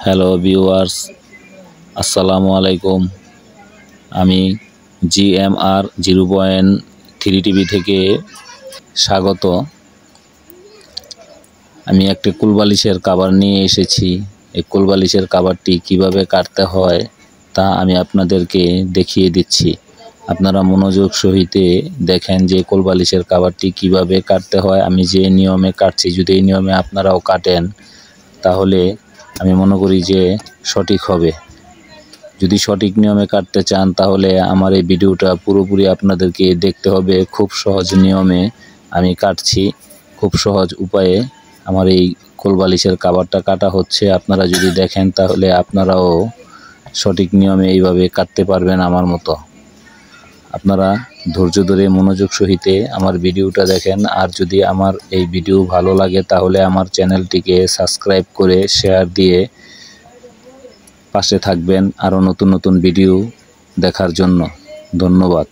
Hello viewers, আসসালামু আলাইকুম। আমি GMR 0.3 টিভি থেকে স্বাগত। আমি একটা কুলবালিশের কভার নিয়ে এসেছি। এই কুলবালিশের কভারটি কিভাবে কাটতে হয় তা আমি আপনাদেরকে দেখিয়ে দিচ্ছি। আপনারা মনোযোগ সহিত দেখেন যে কুলবালিশের কভারটি কিভাবে কাটতে হয়। আমি যে নিয়মে কাটছি, যদি এই নিয়মে আপনারাও কাটেন তাহলে আমি মনে করি যে সঠিক হবে। যদি সঠিক নিয়মে কাটতে চান তাহলে আমার এই ভিডিওটা পুরোপুরি আপনাদেরকে দেখতে হবে। খুব সহজ নিয়মে আমি কাটছি, খুব সহজ উপায়ে আমার এই কোলবালিশের কভারটা কাটা হচ্ছে। আপনারা যদি দেখেন তাহলে আপনারাও সঠিক নিয়মে এইভাবে কাটতে পারবেন আমার মতো। আপনারা ধৈর্য ধরে মনোযোগ সহিত আমার ভিডিওটা দেখেন। আর যদি আমার এই ভিডিও ভালো লাগে তাহলে আমার চ্যানেলটিকে সাবস্ক্রাইব করে শেয়ার দিয়ে পাশে থাকবেন আরও নতুন নতুন ভিডিও দেখার জন্য। ধন্যবাদ।